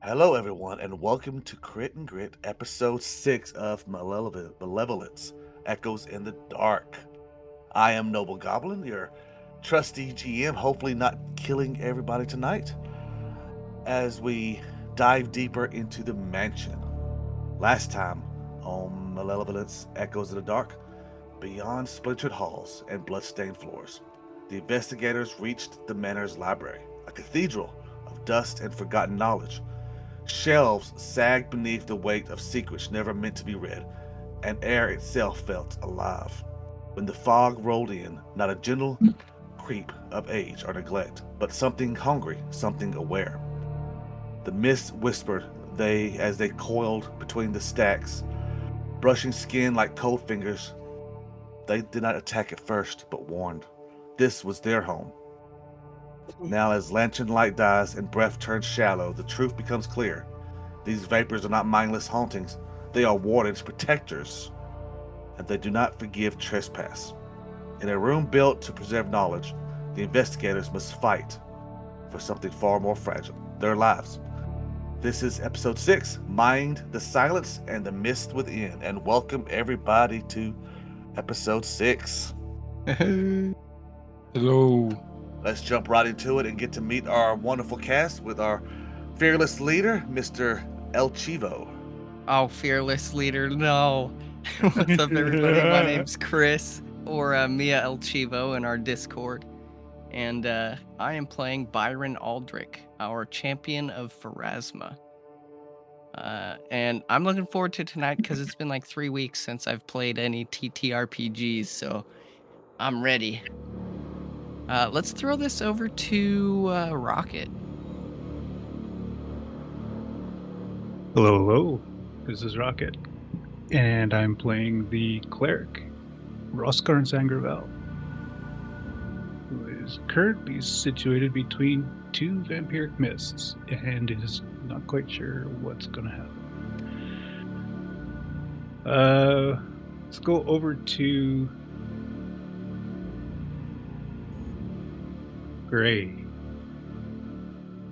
Hello, everyone, and welcome to Crit and Grit, episode 6 of Malevolence Echoes in the Dark. I am Noble Goblin, your trusty GM, hopefully not killing everybody tonight, as we dive deeper into the mansion. Last time on Malevolence Echoes in the Dark, beyond splintered halls and bloodstained floors, the investigators reached the manor's library, a cathedral of dust and forgotten knowledge. Shelves sagged beneath the weight of secrets never meant to be read, and air itself felt alive. When the fog rolled in, not a gentle creep of age or neglect, but something hungry, something aware. The mist whispered as they coiled between the stacks, brushing skin like cold fingers. They did not attack at first, but warned. This was their home. Now, as lantern light dies and breath turns shallow, the truth becomes clear. These vapors are not mindless hauntings. They are wardens, protectors, and they do not forgive trespass. In a room built to preserve knowledge, the investigators must fight for something far more fragile, their lives. This is episode 6, Mind, the Silence, and the Mist Within, and welcome everybody to episode 6. Hello. Let's jump right into it and get to meet our wonderful cast with our fearless leader, Mr. El Chivo. Oh, fearless leader, no. What's up, everybody? My name's Chris, or Mia El Chivo in our Discord. And I am playing Byron Aldrich, our champion of Pharasma. And I'm looking forward to tonight because it's been like 3 weeks since I've played any TTRPGs, so I'm ready. Let's throw this over to Rocket. Hello. This is Rocket. And I'm playing the cleric, Roscar Sangravel, who is currently situated between two vampiric mists and is not quite sure what's going to happen. Let's go over to Gray.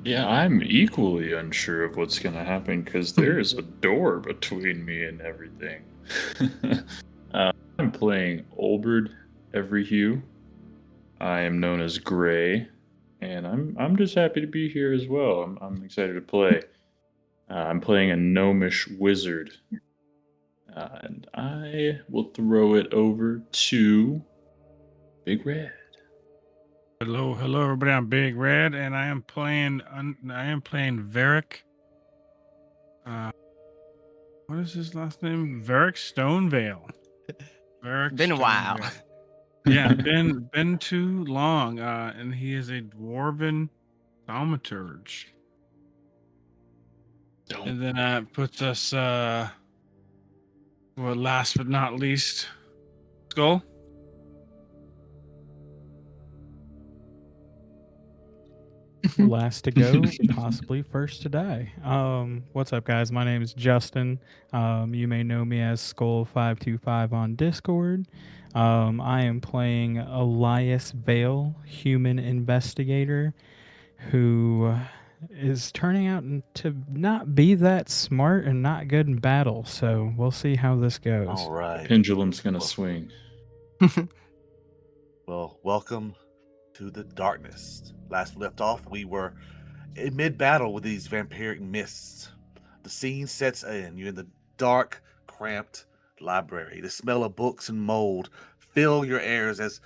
Yeah, I'm equally unsure of what's going to happen because there is a door between me and everything. I'm playing Olberd Everyhue. I am known as Gray, and I'm just happy to be here as well. I'm excited to play. I'm playing a gnomish wizard, and I will throw it over to Big Red. Hello, everybody. I'm Big Red, and I am playing Varric. What is his last name? Varric Stonevale. Been a while. Yeah, been too long. And he is a dwarven thaumaturge. And then that puts us last but not least, Skull. Last to go, possibly first to die. What's up, guys? My name is Justin. You may know me as Skull525 on Discord. I am playing Elias Vale, human investigator, who is turning out to not be that smart and not good in battle. So we'll see how this goes. All right. Pendulum's gonna swing. Well, welcome to the darkness. Last we left off, we were in mid-battle with these vampiric mists. The scene sets in. You're in the dark, cramped library. The smell of books and mold fill your airs as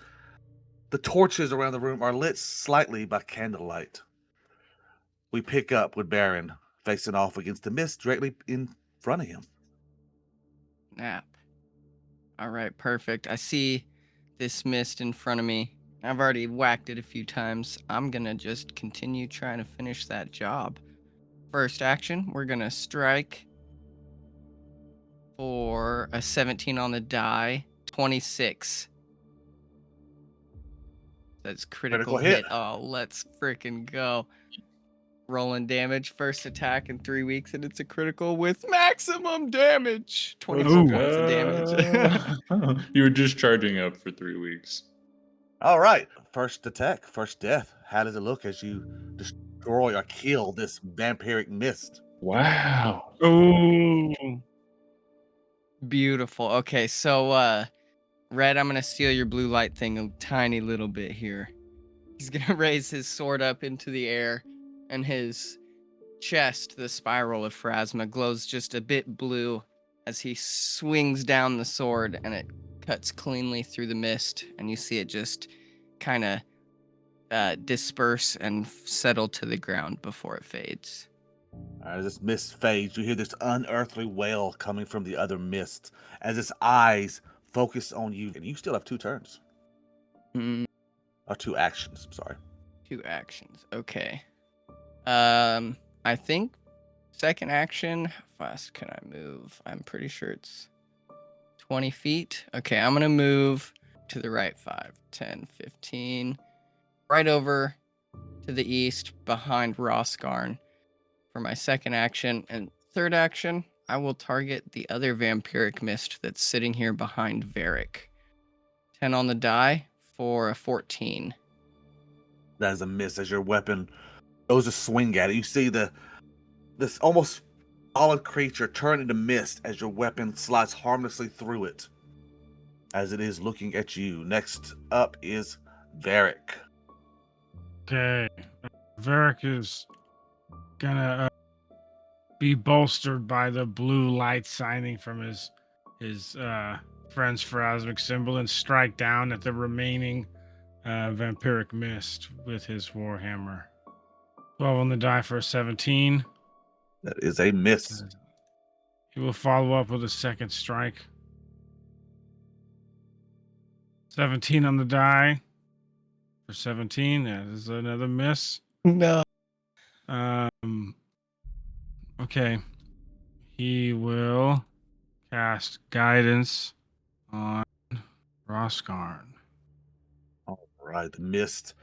the torches around the room are lit slightly by candlelight. We pick up with Baron facing off against the mist directly in front of him. Nap. All right, perfect. I see this mist in front of me. I've already whacked it a few times. I'm going to just continue trying to finish that job. First action, we're going to strike for a 17 on the die, 26. That's critical hit. Oh, let's freaking go. Rolling damage, first attack in 3 weeks, and it's a critical with maximum damage. 24 points of damage. You were just charging up for 3 weeks. All right, first attack, first death. How does it look as you destroy or kill this vampiric mist? Wow. Oh, Beautiful. Okay, so Red, I'm gonna steal your blue light thing a tiny little bit here. He's gonna raise his sword up into the air, and his chest, the spiral of Phrasma, glows just a bit blue as he swings down the sword, and it cuts cleanly through the mist, and you see it just kind of disperse and settle to the ground before it fades. As this mist fades, you hear this unearthly wail coming from the other mist as its eyes focus on you, and you still have 2 turns. Mm, Or 2 actions, I'm sorry. 2 actions. Okay. I think second action. How fast can I move? I'm pretty sure it's 20 feet. Okay, I'm gonna move to the right 5, 10, 15. Right over to the east behind Roscarn for my second action. And third action, I will target the other vampiric mist that's sitting here behind Varric. 10 on the die for a 14. That is a miss as your weapon goes to swing at it. You see this almost solid creature turn into mist as your weapon slides harmlessly through it as it is looking at you. Next up is Varric. okay. Varric is gonna be bolstered by the blue light shining from his friend's phrasmic symbol and strike down at the remaining vampiric mist with his warhammer. 12 on the die for a 17. That is a miss. He will follow up with a second strike. 17 on the die for 17. That is another miss. No. Okay. He will cast guidance on Roscarn. All right, the mist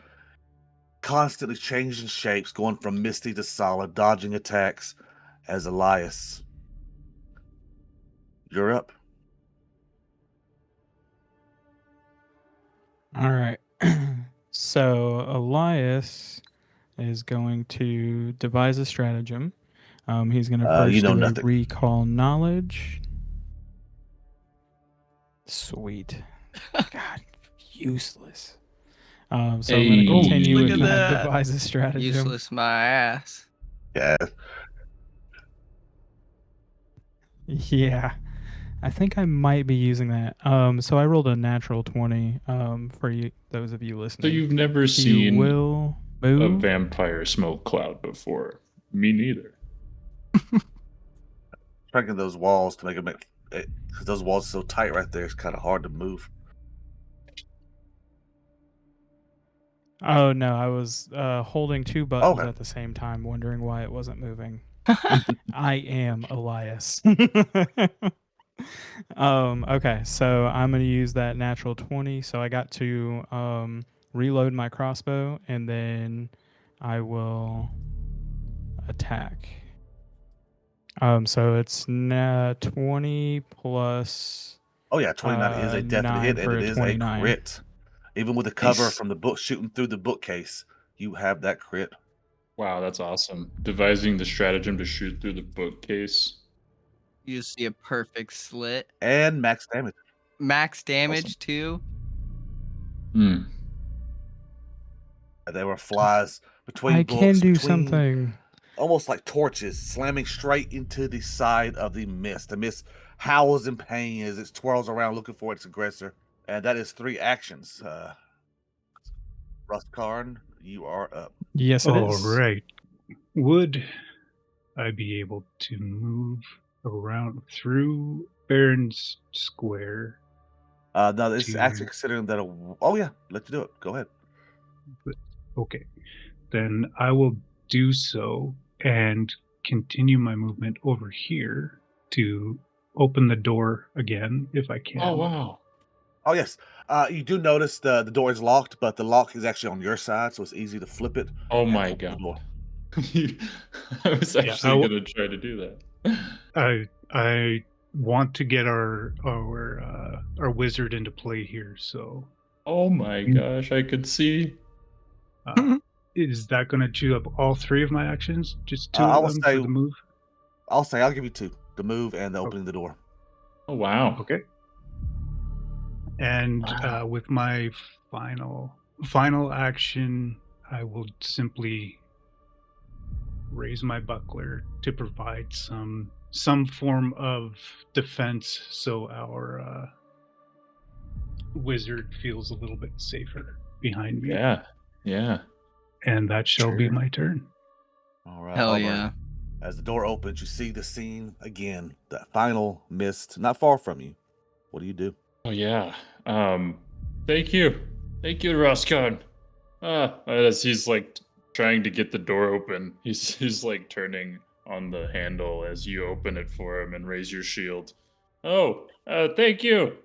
constantly changing shapes, going from misty to solid, dodging attacks as Elias. You're up. All right. So Elias is going to devise a stratagem. He's going to first you know do a nothing. recall knowledge. Sweet. God, useless. So I'm going Hey. to continue Look with at that that. devise a stratagem. Useless my ass. Yeah. Yeah. I think I might be using that. So I rolled a natural 20 for you, those of you So listening. you've never You seen will a move. vampire smoke cloud before? Me neither. Striking those walls to make it because those walls are so tight right there, it's kind of hard to move. Oh no, I was holding 2 buttons Okay. at the same time, wondering why it wasn't moving. I am Elias. Okay, so I'm gonna use that natural 20. So I got to reload my crossbow, and then I will attack. So it's 20 plus. Oh yeah, 29 is a definite 9 hit, and for it a is 29. a crit. Even with the cover Nice. from the book shooting through the bookcase, you have that crit. Wow, that's awesome. Devising the stratagem to shoot through the bookcase. You see a perfect slit. And max damage. Max damage too. Hmm. There were flies between I can books, do between something. almost like torches, slamming straight into the side of the mist. The mist howls in pain as it twirls around looking for its aggressor. And that is 3 actions. Rustkarn, you are up. Yes, it all is. right. Would I be able to move around through Baron's Square? No, it's To- actually considering that oh yeah, let you do it. Go ahead. Okay, then I will do so and continue my movement over here to open the door again if I can. Oh wow. Oh yes. You do notice the door is locked, but the lock is actually on your side, so it's easy to flip it. Oh and my open the god. door. I was Yeah, actually gonna try to do that. I want to get our wizard into play here. So Oh my gosh, I could see. is that going to chew up all 3 of my actions? Just 2 I of will them say for the move? I'll give you 2. The move and the Oh. opening the door. Oh wow. Okay. And Wow. with my final action, I will simply raise my buckler to provide some form of defense, so our wizard feels a little bit safer behind me. Yeah. Yeah. And that shall be Sure. my turn. All right, Hell Auburn. yeah. As the door opens, you see the scene again. That final mist, not far from you. What do you do? Oh yeah. Thank you. Thank you, Roscoe. As he's like trying to get the door open, he's like turning on the handle as you open it for him and raise your shield. Oh, thank you.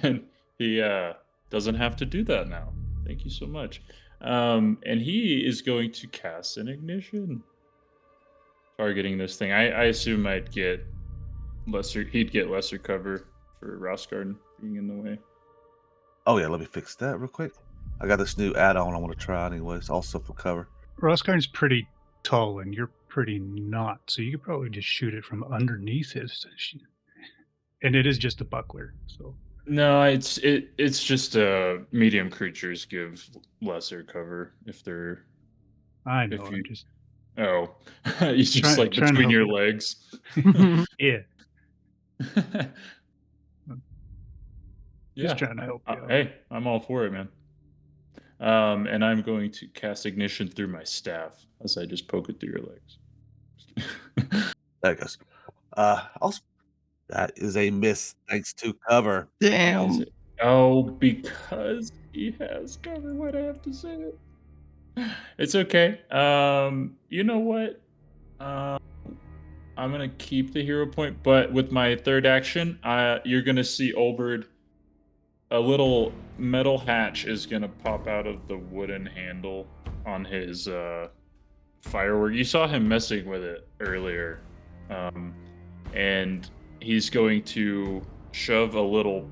And he doesn't have to do that now. Thank you so much. And he is going to cast an ignition, targeting this thing. I assume he'd get lesser cover for Rosgarden being in the way. Oh yeah, let me fix that real quick. I got this new add-on I want to try anyways, also for cover. Roskarn's pretty tall and you're pretty not, so you could probably just shoot it from underneath his. And it is just a buckler, so. No, it's just medium creatures give lesser cover if they're I know. if you I'm just oh you just like trying to between help your you. legs. Yeah, Yeah. just trying to help you out. Hey, I'm all for it, man. And I'm going to cast ignition through my staff as I just poke it through your legs. There it goes. Also, that is a miss thanks to cover. Is Damn. it? Oh, because he has cover. Why'd I have to say it? It's okay. You know what? I'm gonna keep the hero point, but with my third action, you're gonna see Olberd. A little metal hatch is gonna pop out of the wooden handle on his firework. You saw him messing with it earlier, and he's going to shove a little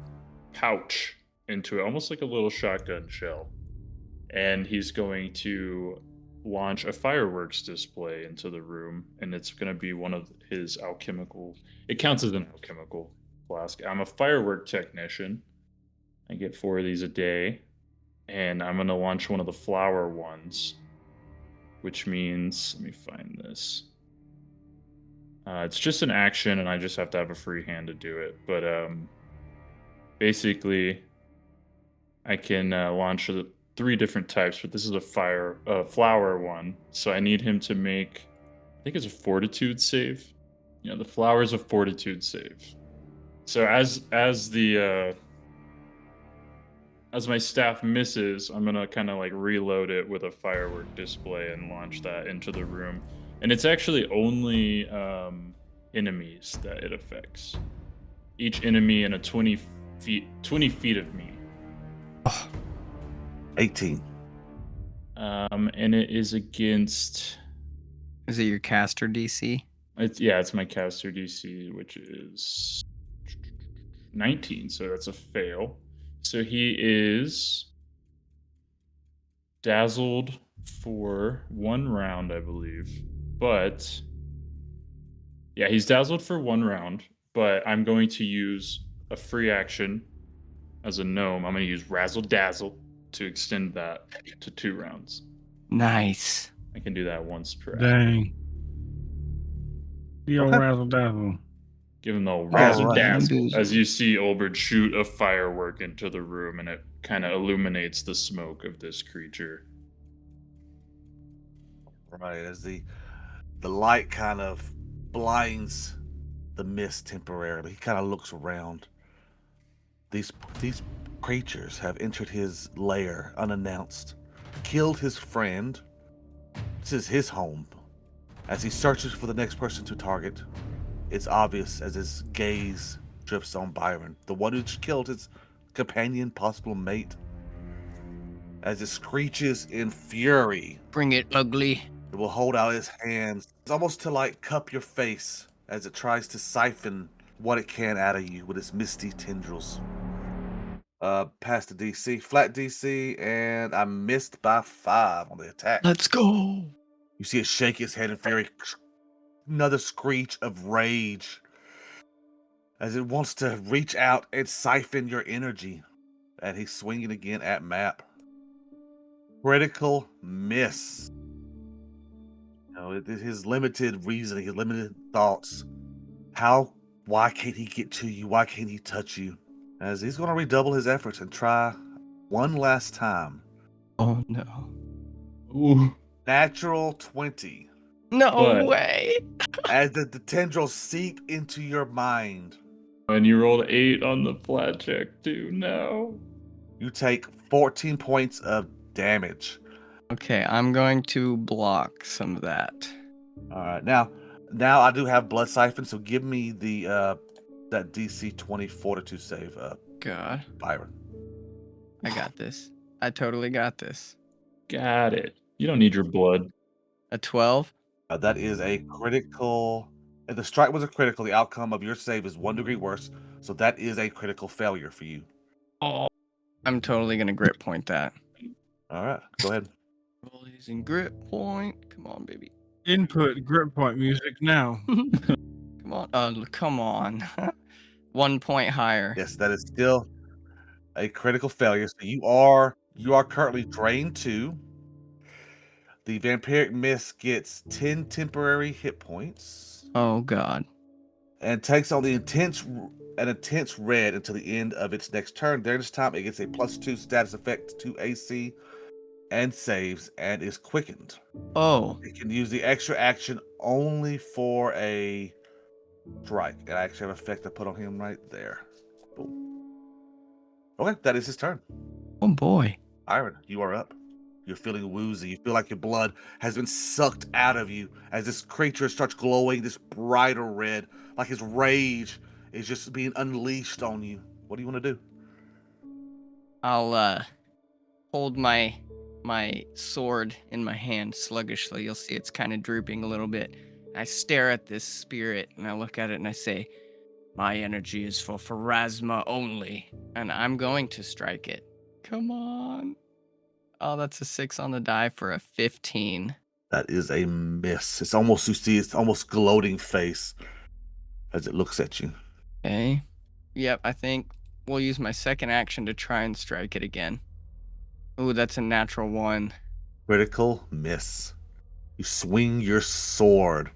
pouch into it, almost like a little shotgun shell, and he's going to launch a fireworks display into the room, and it's going to be one of his alchemical. It counts as an alchemical flask. I'm a firework technician. I get 4 of these a day, and I'm going to launch one of the flower ones, which means, let me find this. It's just an action, and I just have to have a free hand to do it. But basically, I can launch 3 different types, but this is a flower one. So I need him to make, I think it's a fortitude save. Yeah, the flower is a fortitude save. So as my staff misses, I'm gonna kind of like reload it with a firework display and launch that into the room. And it's actually only enemies that it affects. Each enemy in a 20 feet of me. 18. And it is against. Is it your caster DC? It's my caster DC, which is 19, so that's a fail. So he is dazzled for 1 round, I believe. But yeah, he's dazzled for 1 round, but I'm going to use a free action as a gnome. I'm going to use Razzle Dazzle to extend that to 2 rounds. Nice. I can do that once per hour. Dang. The old Okay. razzle dazzle. Give him the old Alright. razzle dazzle Bamboozle. as you see Olberd shoot a firework into the room, and it kind of illuminates the smoke of this creature. Right, as the light kind of blinds the mist temporarily, he kind of looks around. These creatures have entered his lair unannounced, killed his friend. This is his home. As he searches for the next person to target, it's obvious as his gaze drifts on Byron, the one who killed his companion, possible mate. As it screeches in fury, Bring it, ugly. it will hold out its hands. It's almost to like cup your face as it tries to siphon what it can out of you with its misty tendrils. Past the DC, flat DC, and I missed by 5 on the attack. Let's go. You see it shake its head in fury. another screech of rage as it wants to reach out and siphon your energy. And he's swinging again at Map. Critical miss. His limited reasoning, his limited thoughts. Why can't he get to you? Why can't he touch you? As he's going to redouble his efforts and try one last time. Oh no. Ooh. Natural 20. No But- way. As the tendrils seep into your mind, And you rolled 8 on the flat check too. No. you take 14 points of damage. Okay, I'm going to block some of that. All right, now I do have blood siphon, so give me the that DC 20 fortitude save, God, Byron. I got this. I totally got this. Got it. You don't need your blood. A 12? That is a critical. If the strike was a critical, the outcome of your save is 1 degree worse, so that is a critical failure for you. Oh, I'm totally gonna grit point that. All right, go ahead. Roll using grit point. Come on, baby. Input grip point music now. Come on. Come on. 1 point higher. Yes, that is still a critical failure. So you are currently drained 2. The vampiric mist gets 10 temporary hit points Oh God. and takes on an intense red until the end of its next turn. During this time, it gets a +2 status effect to AC and saves and is quickened. Oh. It can use the extra action only for a strike. And I actually have an effect I put on him right there. Boom. Okay, that is his turn. Oh boy. Iron, you are up. You're feeling woozy. You feel like your blood has been sucked out of you as this creature starts glowing this brighter red, like his rage is just being unleashed on you. What do you want to do? I'll hold my sword in my hand sluggishly. You'll see it's kind of drooping a little bit. I stare at this spirit and I look at it and I say, "My energy is for Pharasma only, and I'm going to strike it." Come on. Oh, that's a 6 on the die for a 15. That is a miss. It's almost, you see its almost gloating face as it looks at you. Okay. Yep, I think we'll use my second action to try and strike it again. Ooh, that's a natural 1. Critical miss. You swing your sword.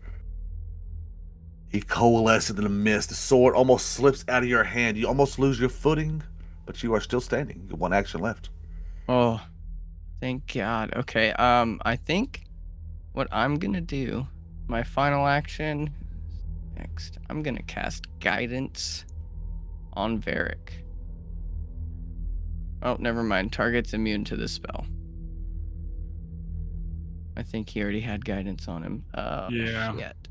He coalesces in the mist. The sword almost slips out of your hand. You almost lose your footing, but you are still standing. You have 1 action left. Oh, thank God. Okay, I think what I'm gonna do, my final action next, I'm gonna cast Guidance on Varric. Oh, never mind. Target's immune to this spell. I think he already had guidance on him. Yeah. Shit.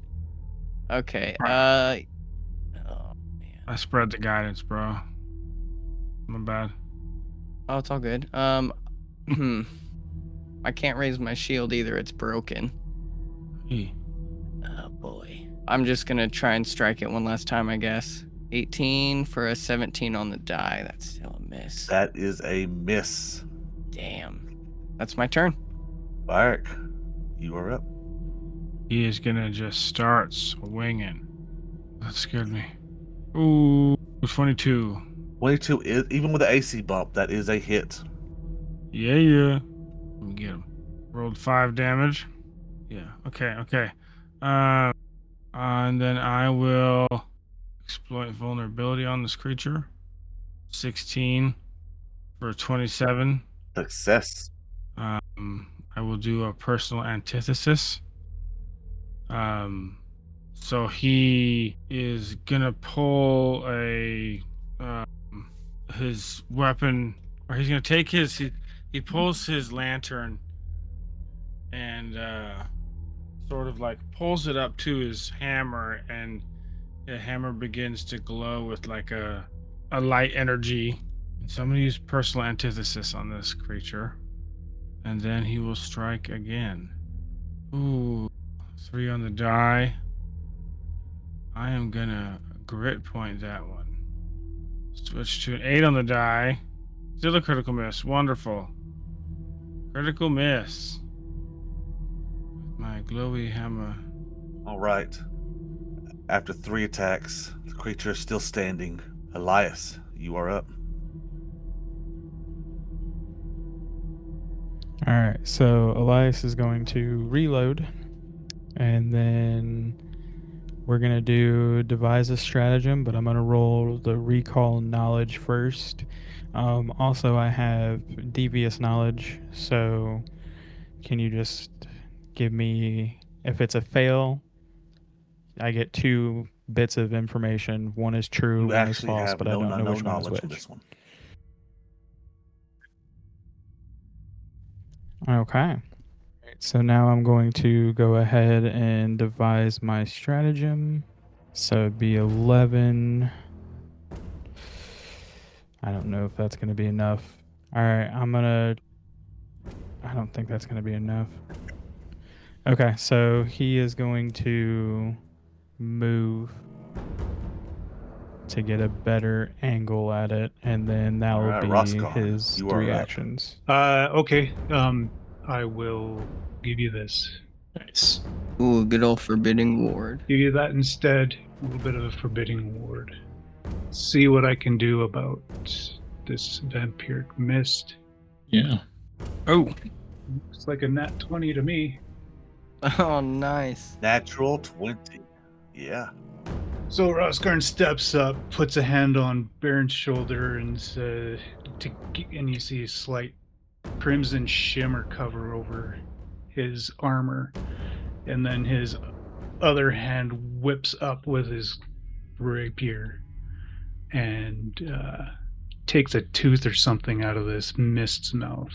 Okay. Right. Oh man. I spread the guidance, bro. My bad. Oh, it's all good. I can't raise my shield either. It's broken. Hey. Oh boy. I'm just gonna try and strike it one last time, I guess. 18 for a 17 on the die. That's still a miss. That is a miss. Damn. That's my turn. Varric, you are up. He is gonna just start swinging. That scared me. Ooh, 22. 22 is, even with the AC bump, that is a hit. Yeah. Let me get him. Rolled 5 damage. Yeah. Okay. And then I will exploit vulnerability on this creature. 16 for 27. Success. I will do a personal antithesis. So he is gonna pull his weapon, or he's gonna take he pulls his lantern and sort of like pulls it up to his hammer, and the hammer begins to glow with like a light energy. And so I'm gonna use personal antithesis on this creature, and then he will strike again. Ooh, 3 on the die. I am gonna grit point that one. Switch to an 8 on the die. Still a critical miss. Wonderful. Critical miss. With my glowy hammer. All right. After 3 attacks, the creature is still standing. Elias, you are up. All right, so Elias is going to reload, and then we're going to devise a stratagem, but I'm going to roll the recall knowledge first. Also, I have devious knowledge, so can you just give me, if it's a fail, I get 2 bits of information. One is true, You one is actually false, have but I don't know no which one is knowledge on which. this one. Okay. So now I'm going to go ahead and devise my stratagem. So it'd be 11. I don't know if that's going to be enough. All right, I don't think that's going to be enough. Okay, so he is going to move to get a better angle at it, and then that will Alright, be Roscar, his you 3 are up. actions. Okay. I will give you this. Nice. Ooh, good old forbidding ward. Give you that instead. A little bit of a forbidding ward. See what I can do about this vampiric mist. Yeah. Oh. Looks like a nat 20 to me. Oh, nice. Natural 20. Yeah. So Roskarn steps up, puts a hand on Baron's shoulder, and you see a slight crimson shimmer cover over his armor, and then his other hand whips up with his rapier and takes a tooth or something out of this mist's mouth.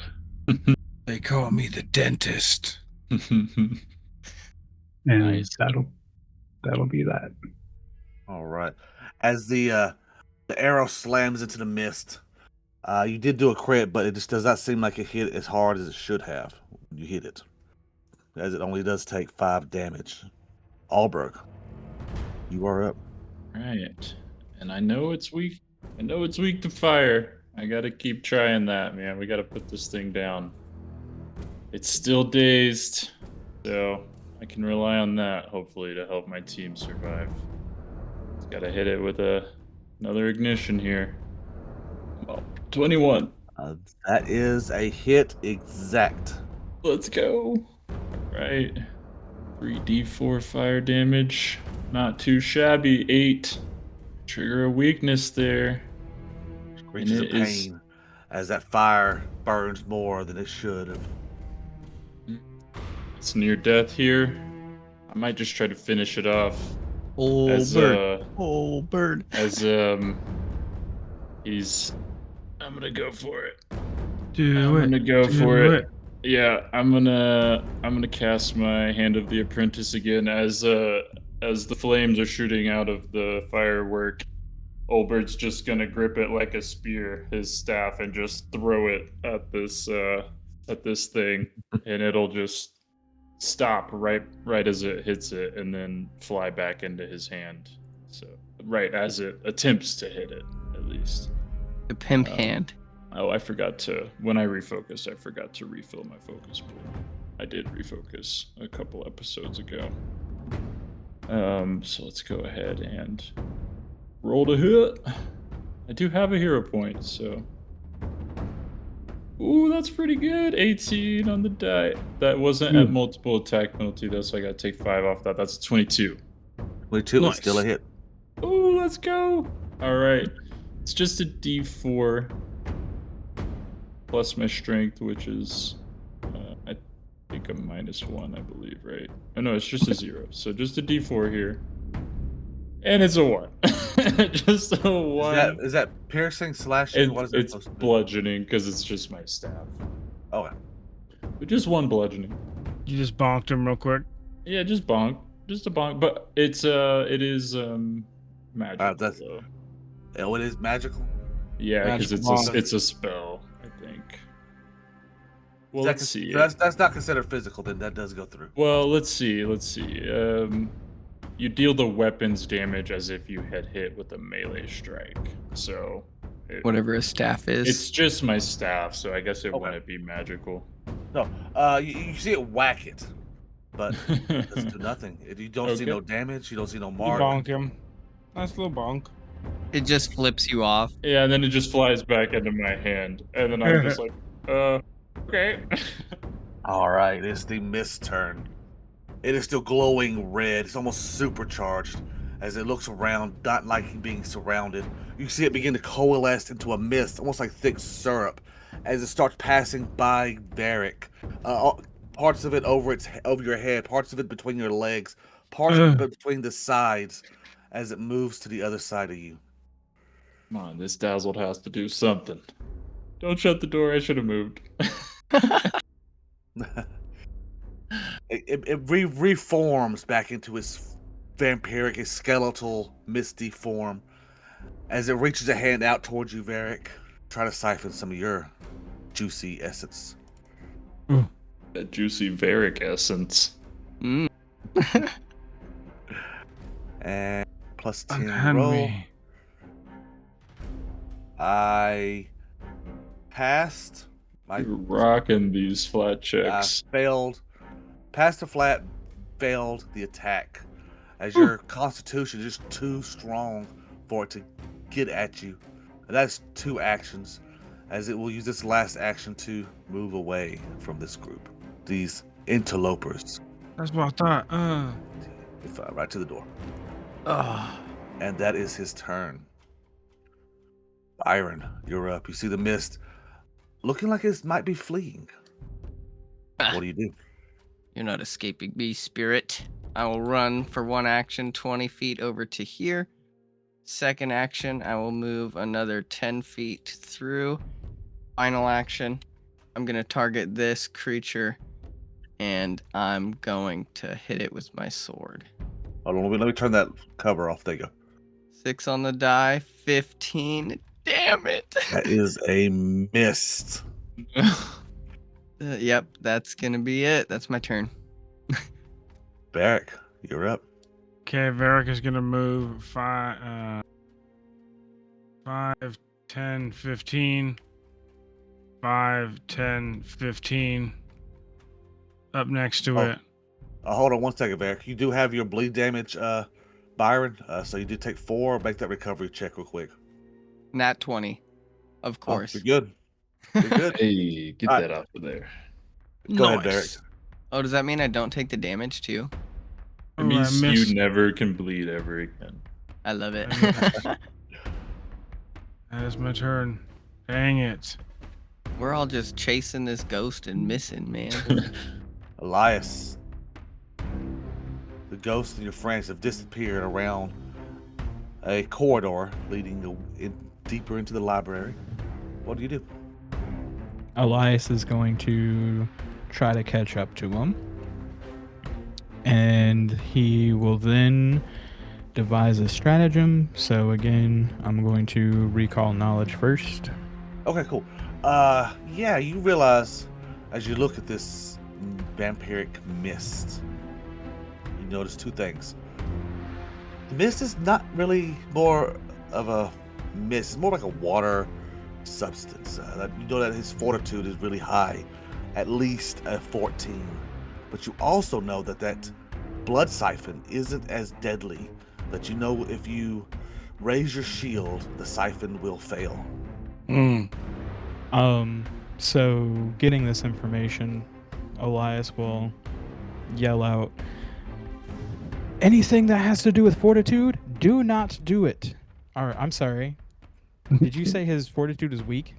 They call me the dentist. And Nice. that'll be that. All right. As the arrow slams into the mist, you did do a crit, but it just does not seem like it hit as hard as it should have when you hit it, as it only does take 5 damage. Alberg, you are up. Right. And I know it's weak. I know it's weak to fire. I gotta keep trying that, man. We gotta put this thing down. It's still dazed, so I can rely on that, hopefully, to help my team survive. Just gotta hit it with another ignition here. Well, 21. That is a hit exact. Let's go. Right. 3d4 fire damage. Not too shabby. 8. Trigger a weakness there. Creatures of it is- pain as that fire burns more than it should have. It's near death here. I might just try to finish it off. Oh, As bird. Oh, bird. as he's I'm gonna go for it. Do I'm it. gonna go Do for it. it. Yeah, I'm gonna cast my Hand of the Apprentice again as the flames are shooting out of the firework. Olbert's just gonna grip it like a spear, his staff, and just throw it at this thing, and it'll just stop right as it hits it, and then fly back into his hand. So right as it attempts to hit it, at least. The pimp hand. Oh, I forgot to, when I refocused, I forgot to refill my focus pool. I did refocus a couple episodes ago. So let's go ahead and roll to hit. I do have a hero point, so. Ooh, that's pretty good. 18 on the die. That wasn't at multiple attack penalty though, so I gotta take 5 off that. That's 22. 22 Nice. is still a hit. Ooh, let's go. All right. It's just a d4 plus my strength, which is, I think a -1, I believe, right? Oh, no, it's just a 0. So just a d4 here. And it's a 1. Just a 1. Is that piercing, slashing? What is it It's supposed to be? bludgeoning because it's just my staff. Okay. But just 1 bludgeoning. You just bonked him real quick. Yeah, just bonk. Just a bonk. But it is magical. That's- though. Oh, it is magical? Yeah, because Magical bonk. it's a spell, I think. Well, Is that let's see. So that's not considered physical, then that does go through. Well, let's see. You deal the weapons damage as if you had hit with a melee strike. So Whatever a staff is. it's just my staff, so I guess it Okay. wouldn't be magical. No, you see it whack it. but it doesn't do nothing. You don't see Okay. no damage. You don't see no You mark. bonk him. Nice little bonk. It just flips you off. Yeah, and then it just flies back into my hand, and then I'm just like, okay. All right, it's the mist turn. It is still glowing red. It's almost supercharged as it looks around, not like being surrounded. You see it begin to coalesce into a mist, almost like thick syrup, as it starts passing by Varric. Parts of it over your head, parts of it between your legs, parts of it between the sides, as it moves to the other side of you. Come on, this dazzled has to do something. Don't shut the door. I should have moved. It reforms back into its vampiric, skeletal, misty form as it reaches a hand out towards you, Varric. Try to siphon some of your juicy essence. That juicy Varric essence. Mm. And plus 10 Unhand roll. me. I passed. You're rocking these flat checks. Failed. Passed the flat, failed the attack. As your constitution is just too strong for it to get at you. And that's 2 actions. As it will use this last action to move away from this group. These interlopers. That's what I thought. Right to the door. Oh, And that is his turn. Byron, you're up. You see the mist looking like it might be fleeing. What do you do? you're not escaping me, spirit. I will run for 1 action 20 feet over to here. Second action, I will move another 10 feet through. Final action, I'm going to target this creature and I'm going to hit it with my sword. Hold on, let me turn that cover off. There you go. 6 on the die, 15. Damn it. That is a mist. Yep, that's going to be it. That's my turn. Barrack, you're up. Okay, Varric is gonna move 5, 10, 15. 5, 10, 15. Up next to it. Hold on 1 second, Barrack. You do have your bleed damage, Byron. So you do take 4. Make that recovery check real quick. Nat 20, of course. You're good. You're good. Hey, get All that out of there. Go ahead, Barrack. Oh, does that mean I don't take the damage too? It Oh, I means missed. you never can bleed ever again. I love it. That is my turn. Dang it. We're all just chasing this ghost and missing, man. Elias. The ghost and your friends have disappeared around a corridor leading deeper into the library. What do you do? Elias is going to try to catch up to him. And he will then devise a stratagem. So again, I'm going to recall knowledge first. Okay, cool. Yeah, you realize as you look at this vampiric mist, you notice 2 things. The mist is not really more of a mist. It's more like a water substance. You know that his fortitude is really high, at least a 14. But you also know that blood siphon isn't as deadly. That you know if you raise your shield, the siphon will fail. So getting this information, Elias will yell out, anything that has to do with fortitude, do not do it. Or, I'm sorry. Did you say his fortitude is weak?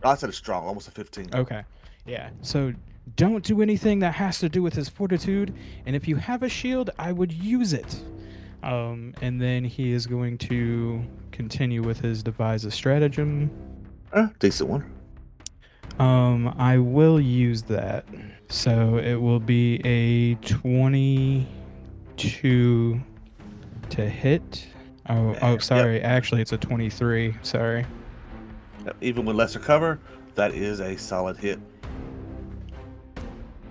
I said it's strong, almost a 15. Okay. Yeah. So don't do anything that has to do with his fortitude. And if you have a shield, I would use it. And then he is going to continue with his devise a stratagem. Decent one. I will use that. So it will be a 22 to hit. Oh, sorry. Actually, it's a 23. Sorry. Even with lesser cover, that is a solid hit.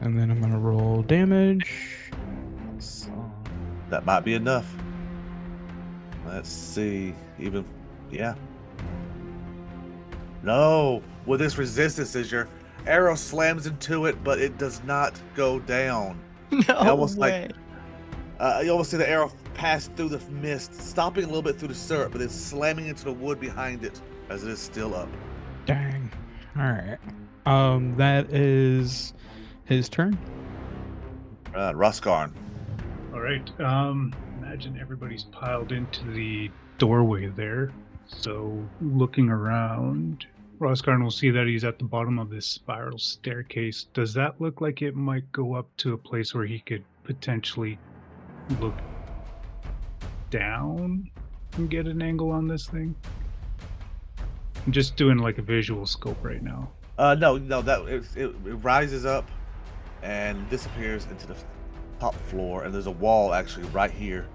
And then I'm going to roll damage. That might be enough. Let's see. Yeah. No. With this resistance, as your arrow slams into it, but it does not go down. No almost like- way. You almost see the arrow pass through the mist, stopping a little bit through the syrup, but then slamming into the wood behind it as it is still up. Dang. All right. That is his turn. Roskarn. All right. Imagine everybody's piled into the doorway there. So looking around, Roskarn will see that he's at the bottom of this spiral staircase. Does that look like it might go up to a place where he could potentially look down and get an angle on this thing? I'm just doing like a visual scope right now. No, that it rises up and disappears into the top floor, and there's a wall actually right here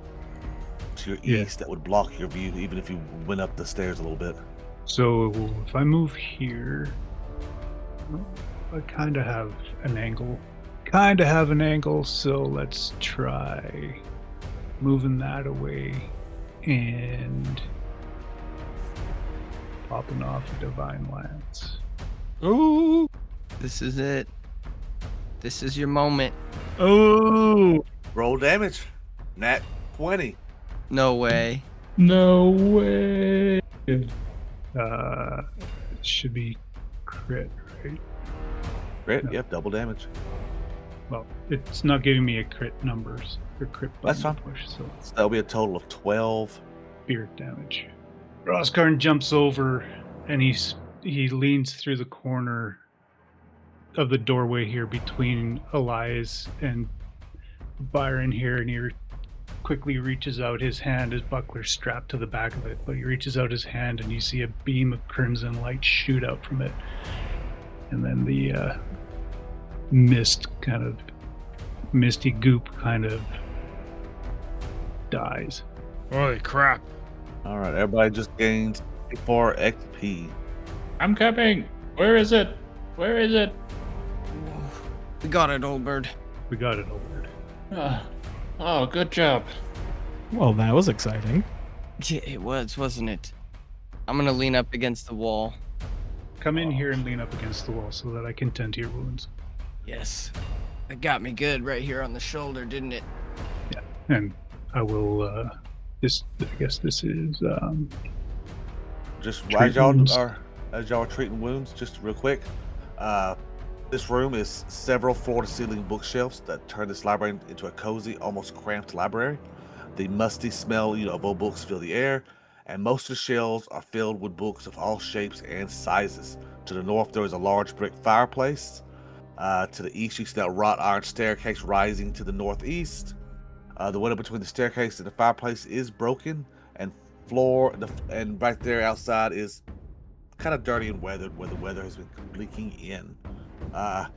to your Yeah. east that would block your view, even if you went up the stairs a little bit. So if I move here, I kind of have an angle. So let's try moving that away and popping off a Divine Lance. Ooh. This is it. This is your moment. Oh. Roll damage. Nat 20. No way. No way. It should be crit, right? Great. No. Yep, double damage. Well, it's not giving me a crit numbers or crit That's button fine. to push, so So that'll be a total of 12. spirit damage. Roskarn jumps over and he leans through the corner of the doorway here between Elias and Byron here, and he quickly reaches out his hand, his buckler strapped to the back of it, but he reaches out his hand and you see a beam of crimson light shoot out from it. And then the misty goop kind of dies. Holy crap. All right, everybody just gained 4 XP. I'm coming. Where is it? Where is it? We got it, old bird. We got it over. Oh, good job. Well, that was exciting. Yeah, it was, wasn't it? I'm gonna lean up against the wall. Come in here and lean up against the wall so that I can tend to your wounds. Yes. It got me good right here on the shoulder, didn't it? And I will I guess this is Just Treat as y'all wounds. are treating wounds, just real quick. This room is several floor-to-ceiling bookshelves that turn this library into a cozy, almost cramped library. The musty smell, of old books fill the air, and most of the shelves are filled with books of all shapes and sizes. To the north, there is a large brick fireplace. To the east, you see that wrought iron staircase rising to the northeast. The window between the staircase and the fireplace is broken, and and right there outside is kind of dirty and weathered, where the weather has been leaking in. Out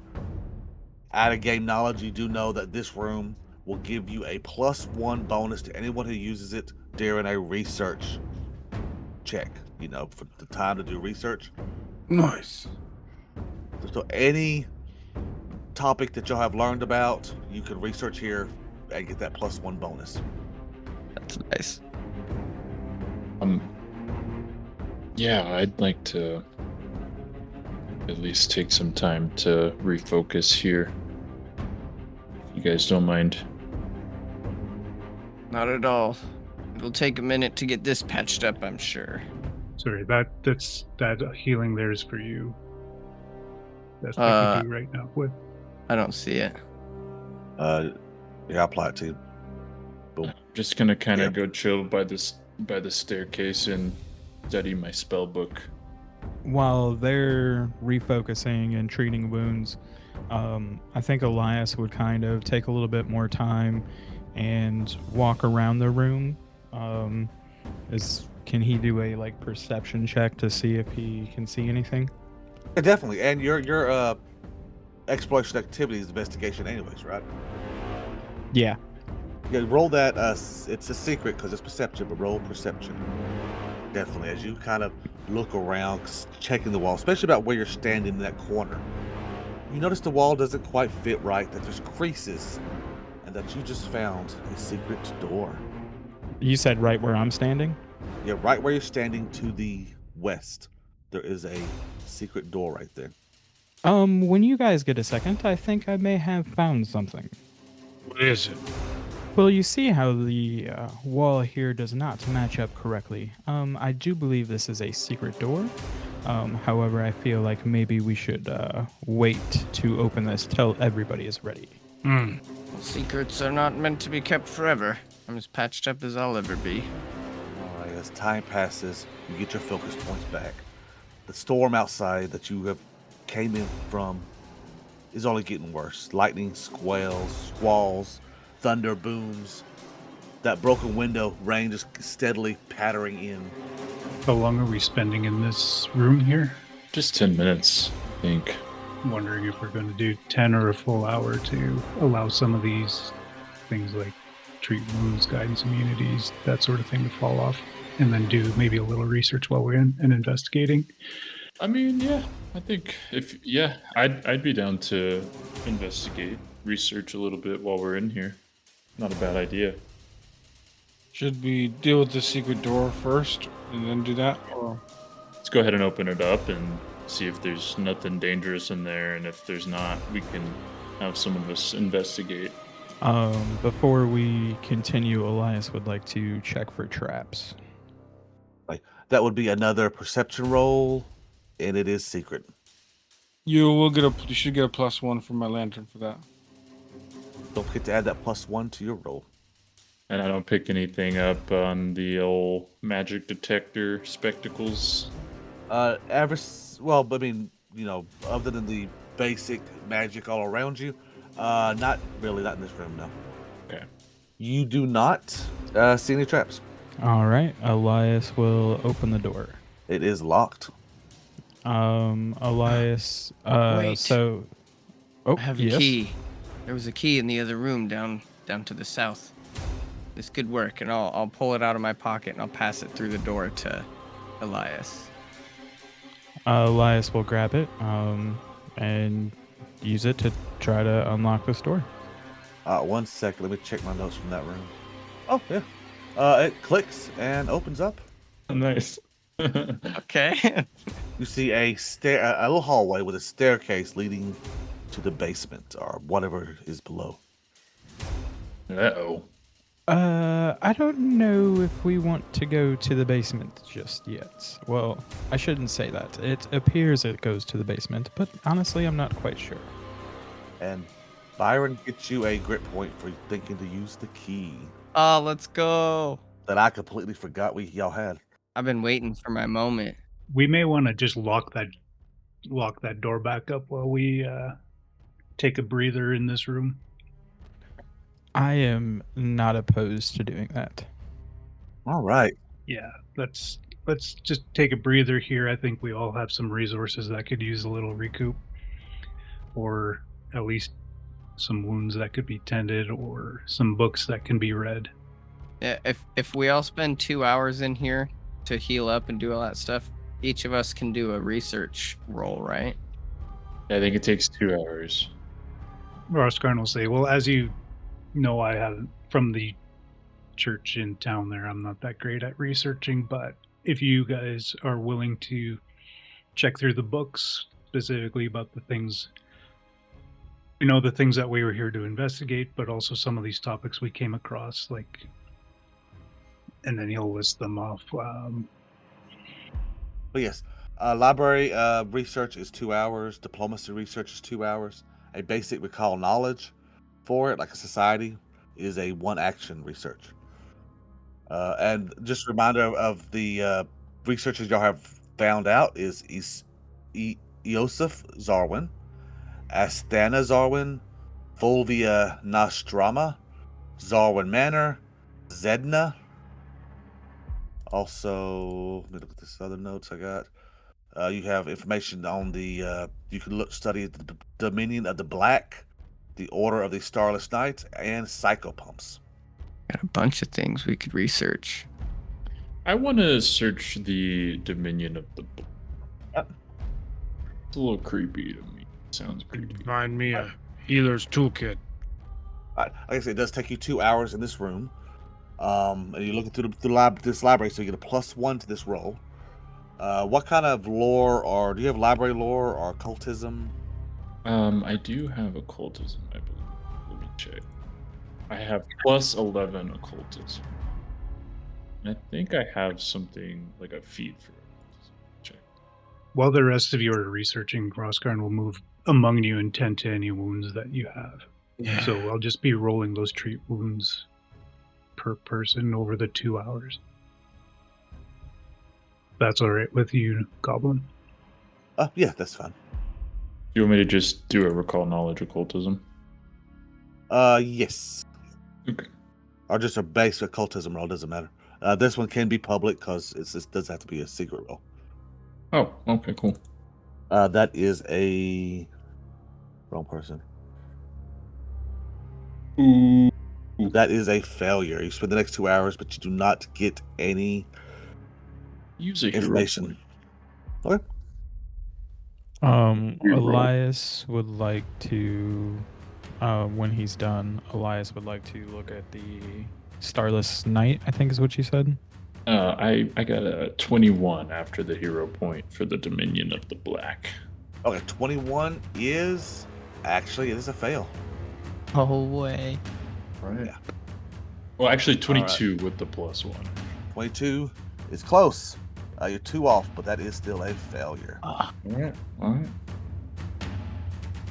of game knowledge, you do know that this room will give you a +1 bonus to anyone who uses it during a research check. For the time to do research. Nice. So any topic that y'all have learned about, you can research here and get that +1 bonus. That's nice. Yeah, I'd like to at least take some time to refocus here. If you guys don't mind. Not at all. It'll take a minute to get this patched up, I'm sure. sorry, that healing there is for you. That's what I can do right now. What? I don't see it. Yeah, I'll apply it to you. Boom. Just gonna kind of Yeah. go chill by the staircase and study my spell book. While they're refocusing and treating wounds, I think Elias would kind of take a little bit more time and walk around the room. Can he do a perception check to see if he can see anything? Yeah, definitely. And your exploration activity is investigation anyways, right? Yeah. Yeah, roll that. It's a secret because it's perception, but roll perception. Definitely, as you kind of look around, checking the wall, especially about where you're standing in that corner. You notice the wall doesn't quite fit right, that there's creases, and that you just found a secret door. You said right where I'm standing? Yeah, right where you're standing to the west, there is a secret door right there. When you guys get a second, I think I may have found something. What is it? Well, you see how the wall here does not match up correctly. I do believe this is a secret door. However, I feel like maybe we should wait to open this till everybody is ready. Hmm. Secrets are not meant to be kept forever. I'm as patched up as I'll ever be. All right, as time passes, you get your focus points back. The storm outside that you have came in from is only getting worse. Lightning squalls, thunder booms. That broken window, rain just steadily pattering in. How long are we spending in this room here? Just 10 minutes, I think. I'm wondering if we're going to do 10 or a full hour to allow some of these things like treat wounds, guidance immunities, that sort of thing to fall off, and then do maybe a little research while we're in and investigating. I mean, yeah, I think I'd be down to investigate, research a little bit while we're in here. Not a bad idea. Should we deal with the secret door first and then do that? Or Let's go ahead and open it up and see if there's nothing dangerous in there, and if there's not, we can have some of us investigate. Before we continue, Elias would like to check for traps. That would be another perception roll, and it is secret. you should get a +1 for my lantern for that. Don't forget to add that +1 to your roll. And I don't pick anything up on the old magic detector spectacles. Average. Well, but I mean, other than the basic magic all around you, not really. Not in this room, no. Okay. You do not see any traps. All right, Elias will open the door. It is locked. Elias. Wait. So. Oh, I have yes. a key. There was a key in the other room down to the south. This could work, and I'll pull it out of my pocket and I'll pass it through the door to Elias. Elias will grab it and use it to try to unlock this door. 1 second. Let me check my notes from that room. Oh yeah. It clicks and opens up. Nice. Okay. You see a little hallway with a staircase leading to the basement or whatever is below. Uh-oh. I don't know if we want to go to the basement just yet. Well, I shouldn't say that. It appears it goes to the basement, but honestly, I'm not quite sure. And Byron gets you a grit point for thinking to use the key Oh, let's go. that I completely forgot y'all had. I've been waiting for my moment. We may want to just lock that door back up while we take a breather in this room. I am not opposed to doing that. All right. Yeah, let's just take a breather here. I think we all have some resources that could use a little recoup, or at least some wounds that could be tended, or some books that can be read. Yeah, if we all spend 2 hours in here to heal up and do all that stuff, each of us can do a research roll, right? I think it takes 2 hours. Roskarn will say, well, as you know, I have from the church in town there, I'm not that great at researching, but if you guys are willing to check through the books specifically about the things, the things that we were here to investigate, but also some of these topics we came across, and then he'll list them off. But yes, library research is 2 hours. Diplomacy research is 2 hours. A basic recall knowledge for it, like a society, is a 1 action research. And just a reminder of the researchers y'all have found out is Eosif Xarwinn, Astana Xarwinn, Fulvia Nostrama, Xarwinn Manor, Zedna. Also, let me look at this other notes I got. You have information on the you can study the Dominion of the Black, the Order of the Starless Knights, and psychopumps. Got a bunch of things we could research. I want to search the Dominion of the Black. It's a little creepy to me. Sounds creepy. Find me a healer's toolkit. Like I said, it does take you 2 hours in this room. And you're looking through this library, so you get a +1 to this roll. What kind of lore, or do you have library lore or occultism? I do have occultism, I believe. Let me check. I have plus 11 occultism. And I think I have something like a feat for occultism. Check. While the rest of you are researching, Roskarn will move among you and tend to any wounds that you have. Yeah. So I'll just be rolling those treat wounds per person over the 2 hours. That's all right with you, Goblin? Yeah, that's fine. You want me to just do a recall knowledge occultism? Yes. Okay. Or just a base occultism roll, doesn't matter. This one can be public because it doesn't have to be a secret roll. Oh, okay, cool. That is a wrong person. Ooh. That is a failure. You spend the next 2 hours, but you do not get any Use a hero information. point. Okay. Reroll. Elias would like to, when he's done, Elias would like to look at the Starless Night, I think is what you said. I got a 21 after the hero point for the Dominion of the Black. Okay, 21 is actually it is a fail. Oh way. Right. Yeah. Well, actually, 22 with the +1. 22 is close. You're 2 off, but that is still a failure. All right. All right.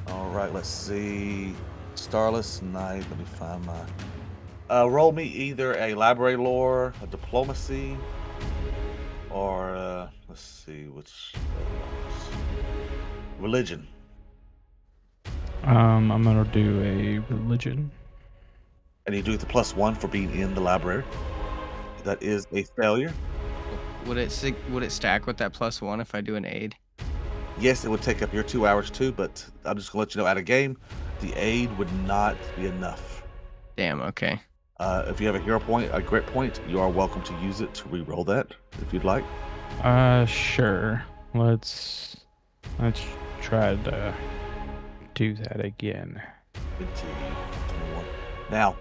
All right, let's see. Starless Night. Let me find my. Roll me either a library lore, a diplomacy, or let's see which religion. I'm gonna do a religion. And you do it the +1 for being in the library. That is a failure. Would it stack with that +1 if I do an aid? Yes, it would take up your 2 hours too, but I'm just gonna let you know out of game, the aid would not be enough. Damn. Okay. If you have a hero point, a grit point, you are welcome to use it to re-roll that if you'd like. Sure. Let's try to do that again. 20, 21. Now,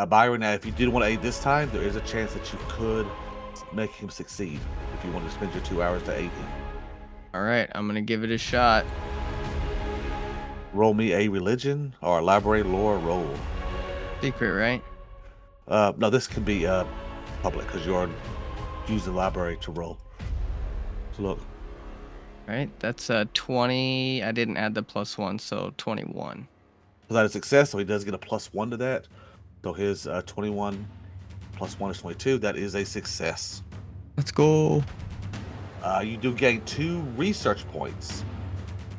Byron, if you did want to aid this time, there is a chance that you could make him succeed if you want to spend your 2 hours to aid him. All right. I'm gonna give it a shot. Roll me a religion or a library lore roll. Secret, right? No, this can be public because you're using the library to roll. So look, All right. That's 20. I didn't add the +1, so 21. so that is success. So he does get a +1 to that. So his 21 +1 is 22. That is a success. Let's go. You do gain 2 research points.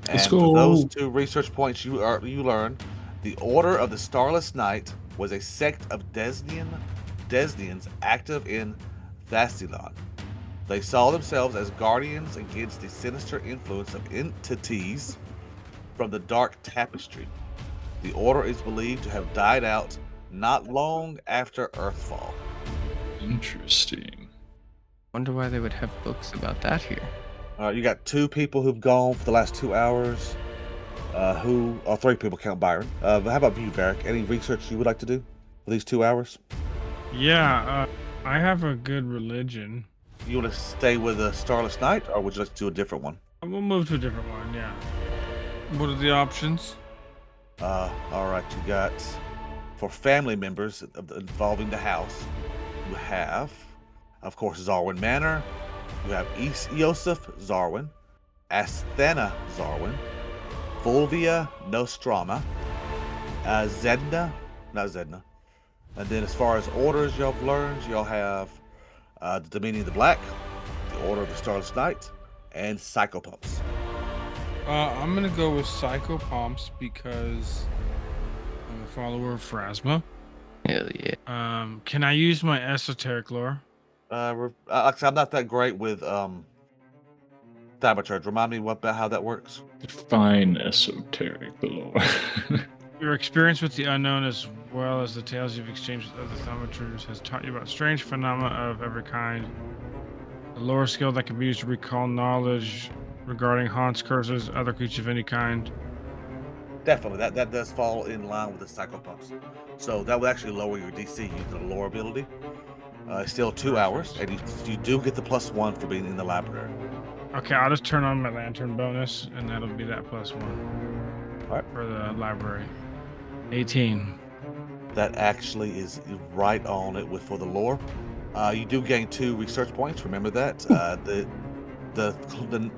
Let's And for go. those 2 research points, you learn the Order of the Starless Night was a sect of Desnians active in Thassilon. They saw themselves as guardians against the sinister influence of entities from the Dark Tapestry. The Order is believed to have died out not long after Earthfall. Interesting. Wonder why they would have books about that here. You got 2 people who've gone for the last 2 hours. 3 people count Byron. How about you, Varric? Any research you would like to do for these 2 hours? Yeah, I have a good religion. You want to stay with the Starless Night, or would you like to do a different one? We'll move to a different one, yeah. What are the options? All right, you got for family members involving the house, you have, of course, Xarwinn Manor. You have East Eosif Xarwinn, Asthena Xarwinn, Fulvia Nostrama, Zedna. And then as far as orders y'all have learned, y'all have the Dominion of the Black, the Order of the Starless Night, and Psychopumps. I'm gonna go with Psychopomps because I'm a follower of Phrasma. Hell yeah. Can I use my esoteric lore? Like I said, I'm not that great with Thaumaturge. Remind me about how that works. Define esoteric lore. Your experience with the unknown, as well as the tales you've exchanged with other thaumaturges, has taught you about strange phenomena of every kind. A lore skill that can be used to recall knowledge regarding haunts, curses, other creatures of any kind. Definitely, that does fall in line with the Psychopumps. So that would actually lower your DC using the lore ability. It's still 2 hours, and you do get the +1 for being in the library. Okay, I'll just turn on my lantern bonus, and that'll be that +1. Alright. For the library. 18. that actually is right on it for the lore. You do gain 2 research points. Remember that. The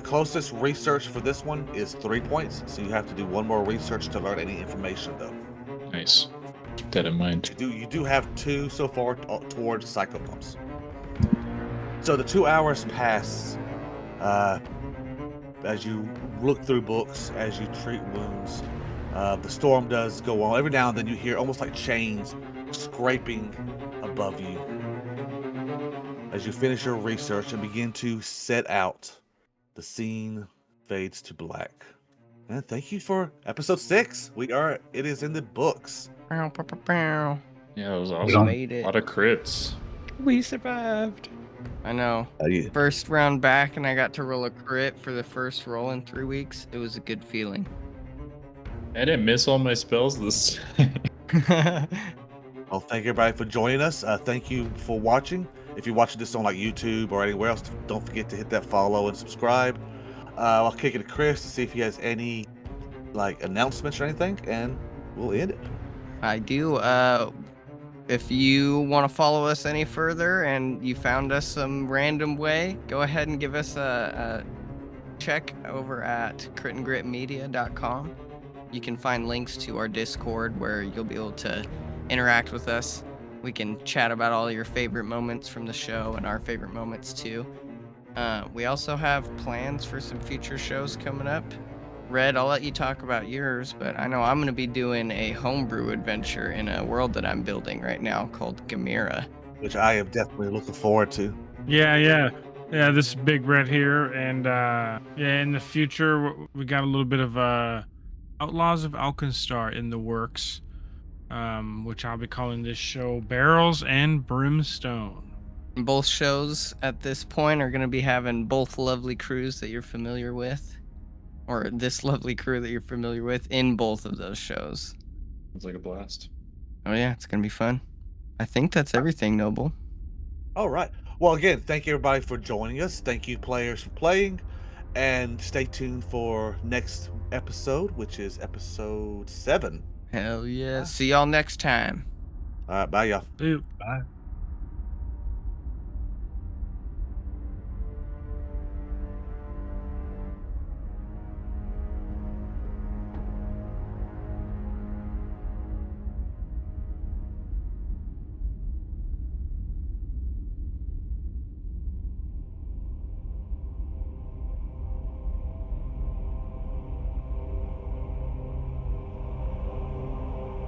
closest research for this one is 3 points. So you have to do 1 more research to learn any information, though. Nice. Keep that in mind. You do have 2 so far towards psychopumps. So the 2 hours pass as you look through books, as you treat wounds. The storm does go on. Every now and then you hear almost like chains scraping above you. As you finish your research and begin to set out, the scene fades to black. And thank you for episode 6. It is in the books. Bow, bow, bow, bow. Yeah, it was We awesome. made A it. lot of crits. We survived. I know. Yeah. First round back, and I got to roll a crit for the first roll in 3 weeks. It was a good feeling. I didn't miss all my spells this Well, thank everybody for joining us. Thank you for watching. If you're watching this on like YouTube or anywhere else, don't forget to hit that follow and subscribe. I'll kick it to Chris to see if he has any like announcements or anything, and we'll end it. I do. If you want to follow us any further and you found us some random way, go ahead and give us a check over at critandgritmedia.com. You can find links to our Discord where you'll be able to interact with us. We can chat about all your favorite moments from the show and our favorite moments too. We also have plans for some future shows coming up. Red, I'll let you talk about yours, but I know I'm going to be doing a homebrew adventure in a world that I'm building right now called Gamera. Which I am definitely looking forward to. Yeah. This is Big Red here, and in the future we got a little bit of Outlaws of Alkenstar in the works, which I'll be calling this show Barrels and Brimstone. Both shows at this point are going to be having both lovely crews that you're familiar with, or this lovely crew that you're familiar with in both of those shows. Sounds like a blast. Oh yeah, it's going to be fun. I think that's everything, Noble. All right. Well, again, thank you everybody for joining us. Thank you players for playing, and stay tuned for next episode, which is episode 7. Hell yeah. See y'all next time. All right, bye y'all. See you. Bye.